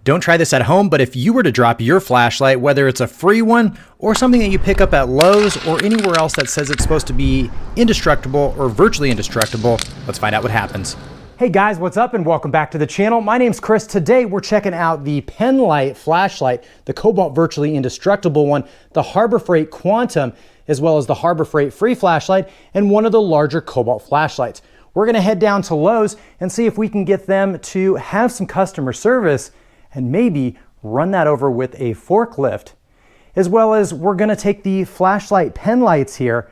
Don't try this at home, but if you were to drop your flashlight, whether it's a free one or something that you pick up at Lowe's or anywhere else that says it's supposed to be indestructible or virtually indestructible, let's find out what happens. Hey guys, what's up and welcome back to the channel. My name's Chris. Today we're checking out the penlight flashlight, the Kobalt Virtually Indestructible one, the Harbor Freight Quantum, as well as the Harbor Freight Free Flashlight, and one of the larger Kobalt flashlights. We're gonna head down to Lowe's and see if we can get them to have some customer service and maybe run that over with a forklift. As well as we're gonna take the flashlight penlights here,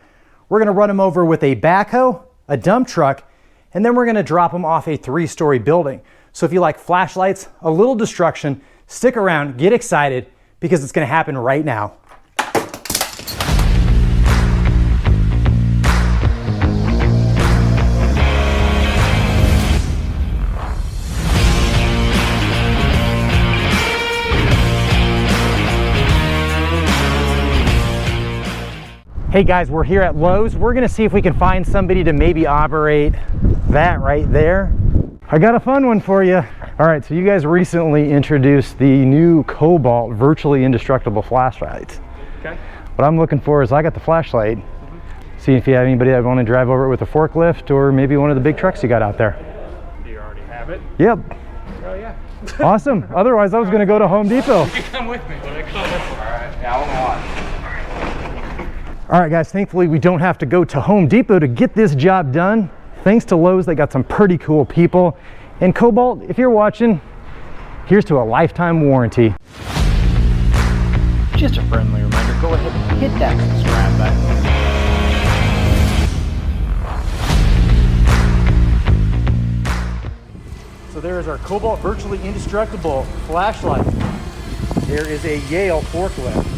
we're gonna run them over with a backhoe, a dump truck, and then we're gonna drop them off a 3-story building. So if you like flashlights, a little destruction, stick around, get excited, because it's gonna happen right now. Hey guys, we're here at Lowe's. We're gonna see if we can find somebody to maybe operate that right there. I got a fun one for you. All right, so you guys recently introduced the new Kobalt Virtually Indestructible flashlight. Okay. What I'm looking for is I got the flashlight. See if you have anybody that want to drive over it with a forklift or maybe one of the big trucks you got out there. Do you already have it? Yep. Oh yeah. Awesome. Otherwise, I was gonna go to Home Depot. You can come with me, but I come with you. All right, yeah, I'll All right guys, thankfully we don't have to go to Home Depot to get this job done. Thanks to Lowe's, they got some pretty cool people. And Kobalt, if you're watching, here's to a lifetime warranty. Just a friendly reminder, go ahead and hit that subscribe button. So there is our Kobalt Virtually Indestructible flashlight. There is a Yale forklift.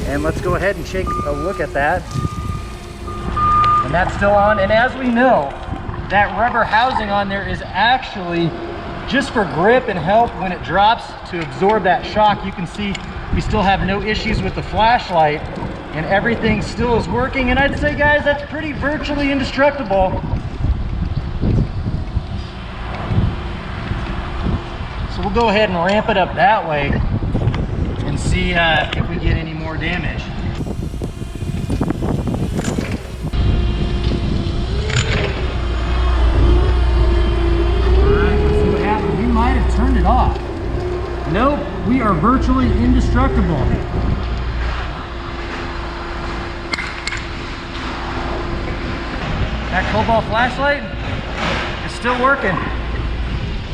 And let's go ahead and take a look at that. And that's still on. And as we know, that rubber housing on there is actually just for grip and help when it drops to absorb that shock. You can see we still have no issues with the flashlight and everything still is working. And I'd say, guys, that's pretty virtually indestructible. So we'll go ahead and ramp it up that way and see if we get any more damage. Alright, let's see what happened. We might have turned it off. Nope, we are virtually indestructible. That Kobalt flashlight is still working.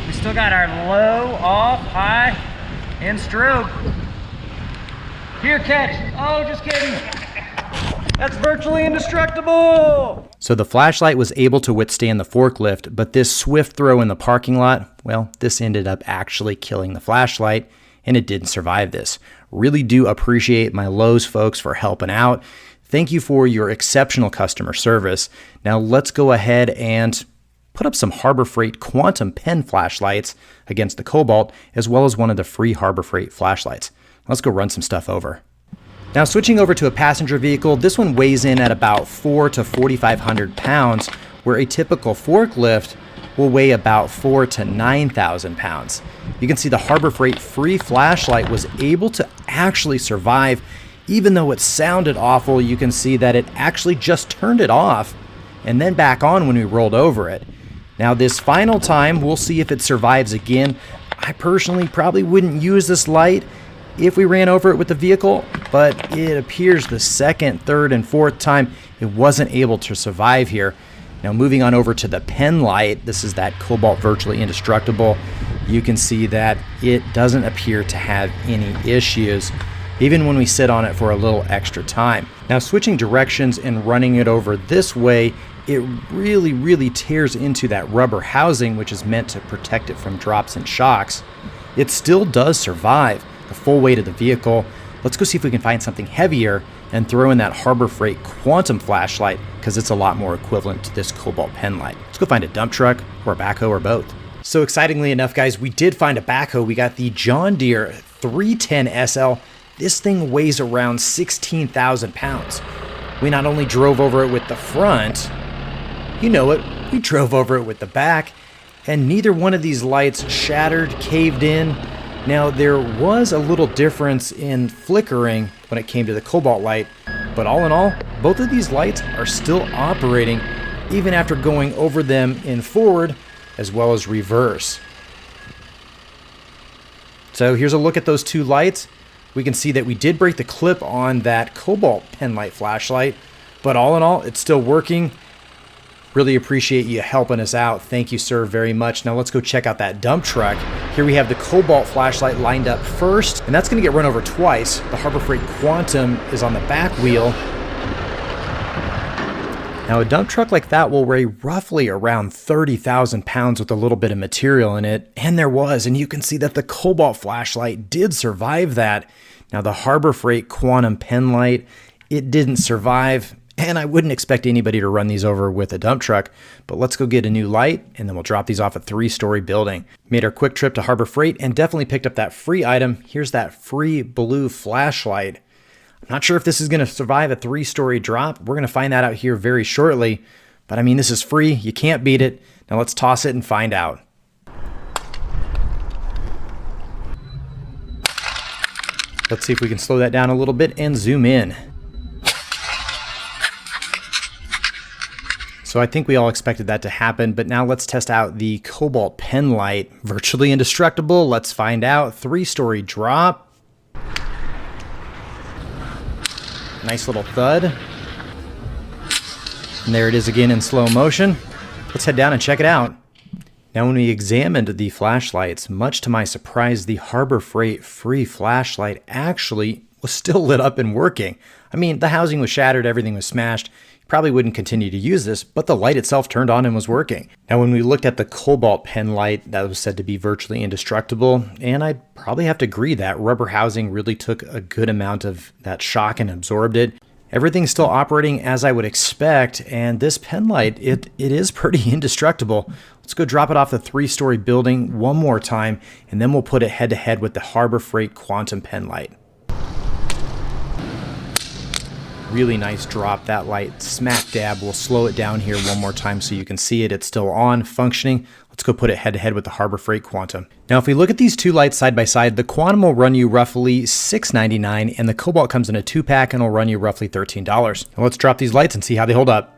We still got our low, off, high, and strobe. Here, catch. Oh, just kidding. That's virtually indestructible. So the flashlight was able to withstand the forklift, but this swift throw in the parking lot, well, this ended up actually killing the flashlight, and it didn't survive this. Really do appreciate my Lowe's folks for helping out. Thank you for your exceptional customer service. Now let's go ahead and put up some Harbor Freight Quantum pen flashlights against the Kobalt, as well as one of the free Harbor Freight flashlights. Let's go run some stuff over. Now switching over to a passenger vehicle, this one weighs in at about 4,000 to 4,500 pounds, where a typical forklift will weigh about 4,000 to 9,000 pounds. You can see the Harbor Freight Free Flashlight was able to actually survive. Even though it sounded awful, you can see that it actually just turned it off and then back on when we rolled over it. Now this final time, we'll see if it survives again. I personally probably wouldn't use this light if we ran over it with the vehicle, but it appears the second, third, and fourth time it wasn't able to survive here. Now moving on over to the pen light, this is that Kobalt Virtually Indestructible. You can see that it doesn't appear to have any issues, even when we sit on it for a little extra time. Now switching directions and running it over this way, it really tears into that rubber housing, which is meant to protect it from drops and shocks. It still does survive the full weight of the vehicle. Let's go see if we can find something heavier and throw in that Harbor Freight Quantum flashlight, because it's a lot more equivalent to this Kobalt pen light. Let's go find a dump truck or a backhoe or both. So excitingly enough, guys, we did find a backhoe. We got the John Deere 310 SL. This thing weighs around 16,000 pounds. We not only drove over it with the front, you know it, we drove over it with the back, and neither one of these lights shattered, caved in. Now, there was a little difference in flickering when it came to the Kobalt light, but all in all, both of these lights are still operating even after going over them in forward as well as reverse. So here's a look at those two lights. We can see that we did break the clip on that Kobalt penlight flashlight, but all in all, it's still working. Really appreciate you helping us out. Thank you, sir, very much. Now let's go check out that dump truck. Here we have the Kobalt flashlight lined up first, and that's gonna get run over twice. The Harbor Freight Quantum is on the back wheel. Now a dump truck like that will weigh roughly around 30,000 pounds with a little bit of material in it, and there was, and you can see that the Kobalt flashlight did survive that. Now the Harbor Freight Quantum penlight, it didn't survive, and I wouldn't expect anybody to run these over with a dump truck, but let's go get a new light, and then we'll drop these off a 3-story building. Made our quick trip to Harbor Freight, and definitely picked up that free item. Here's that free blue flashlight. I'm not sure if this is gonna survive a 3-story drop. We're gonna find that out here very shortly, but I mean, this is free, you can't beat it. Now let's toss it and find out. Let's see if we can slow that down a little bit and zoom in. So I think we all expected that to happen, but now let's test out the Kobalt penlight. Virtually indestructible, let's find out. 3-story drop. Nice little thud. And there it is again in slow motion. Let's head down and check it out. Now when we examined the flashlights, much to my surprise, the Harbor Freight free flashlight actually was still lit up and working. I mean, the housing was shattered, everything was smashed. Probably wouldn't continue to use this, but the light itself turned on and was working. Now when we looked at the Kobalt penlight, that was said to be virtually indestructible, and I'd probably have to agree that rubber housing really took a good amount of that shock and absorbed it. Everything's still operating as I would expect, and this penlight, it is pretty indestructible. Let's go drop it off the 3-story building one more time, and then we'll put it head to head with the Harbor Freight Quantum penlight. Really nice drop. That light smack dab. We'll slow it down here one more time so you can see it. It's still on, functioning. Let's go put it head to head with the Harbor Freight Quantum. Now, if we look at these two lights side by side, the Quantum will run you roughly $6.99, and the Kobalt comes in a 2-pack and will run you roughly $13. Now let's drop these lights and see how they hold up.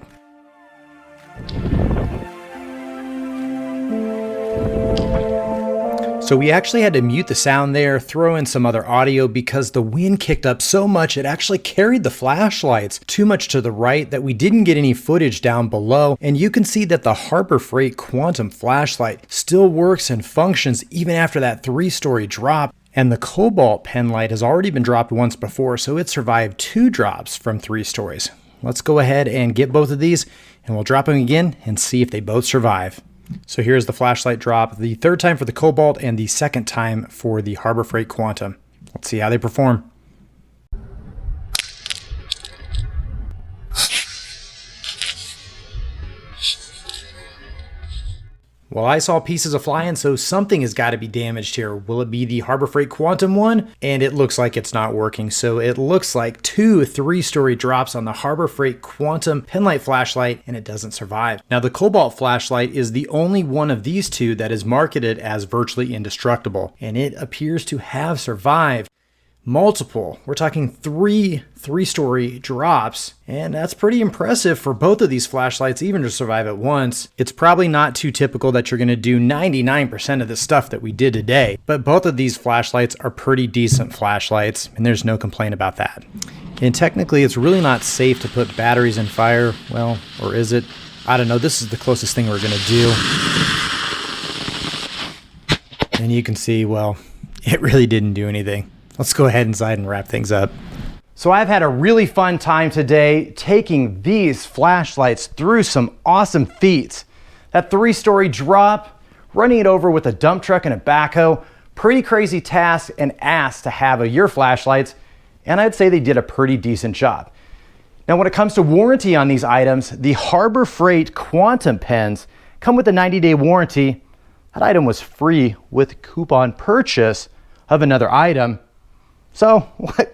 So we actually had to mute the sound there, throw in some other audio because the wind kicked up so much it actually carried the flashlights too much to the right that we didn't get any footage down below. And you can see that the Harbor Freight Quantum flashlight still works and functions even after that 3-story drop. And the Kobalt penlight has already been dropped once before, so it survived 2 drops from 3 stories. Let's go ahead and get both of these and we'll drop them again and see if they both survive. So here's the flashlight drop, the 3rd time for the Kobalt and the 2nd time for the Harbor Freight Quantum. Let's see how they perform. Well, I saw pieces of flying, so something has got to be damaged here. Will it be the Harbor Freight Quantum one? And it looks like it's not working. So it looks like 2 3-story drops on the Harbor Freight Quantum penlight flashlight, and it doesn't survive. Now, the Kobalt flashlight is the only one of these 2 that is marketed as virtually indestructible, and it appears to have survived multiple. We're talking 3 3-story drops, and that's pretty impressive for both of these flashlights even to survive at once. It's probably not too typical that you're going to do 99% of the stuff that we did today, but both of these flashlights are pretty decent flashlights, and there's no complaint about that. And technically, it's really not safe to put batteries in fire. Well, or is it? I don't know. This is the closest thing we're going to do. And you can see, well, it really didn't do anything. Let's go ahead inside and wrap things up. So I've had a really fun time today taking these flashlights through some awesome feats. That 3-story drop, running it over with a dump truck and a backhoe, pretty crazy task and ask to have of your flashlights, and I'd say they did a pretty decent job. Now when it comes to warranty on these items, the Harbor Freight Quantum pens come with a 90-day warranty. That item was free with coupon purchase of another item. So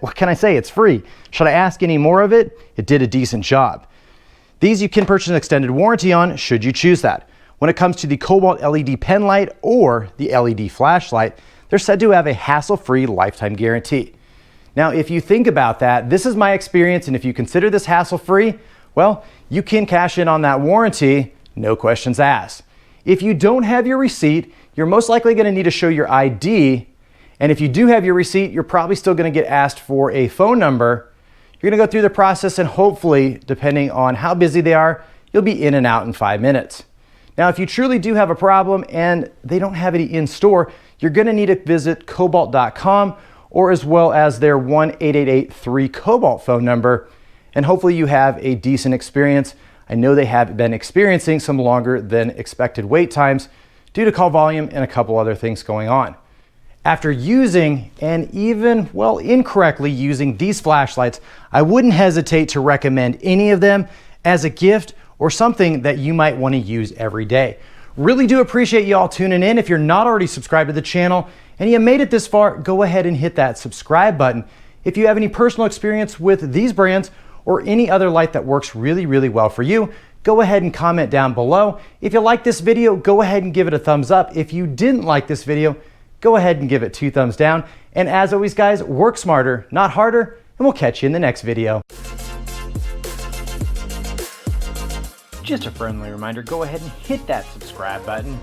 what can I say? It's free. Should I ask any more of it? It did a decent job. These you can purchase an extended warranty on should you choose that. When it comes to the Kobalt LED penlight or the LED flashlight, they're said to have a hassle-free lifetime guarantee. Now, if you think about that, this is my experience, and if you consider this hassle-free, well, you can cash in on that warranty, no questions asked. If you don't have your receipt, you're most likely going to need to show your ID, and if you do have your receipt, you're probably still going to get asked for a phone number. You're going to go through the process, and hopefully, depending on how busy they are, you'll be in and out in 5 minutes. Now, if you truly do have a problem and they don't have any in store, you're going to need to visit Kobalt.com or as well as their 1-888-3-KOBALT phone number, and hopefully you have a decent experience. I know they have been experiencing some longer than expected wait times due to call volume and a couple other things going on. After using and even, well, incorrectly using these flashlights, I wouldn't hesitate to recommend any of them as a gift or something that you might want to use every day. Really do appreciate you all tuning in. If you're not already subscribed to the channel and you made it this far, go ahead and hit that subscribe button. If you have any personal experience with these brands or any other light that works really, really well for you, go ahead and comment down below. If you like this video, go ahead and give it a thumbs up. If you didn't like this video, go ahead and give it 2 thumbs down. And as always, guys, work smarter, not harder, and we'll catch you in the next video. Just a friendly reminder, go ahead and hit that subscribe button.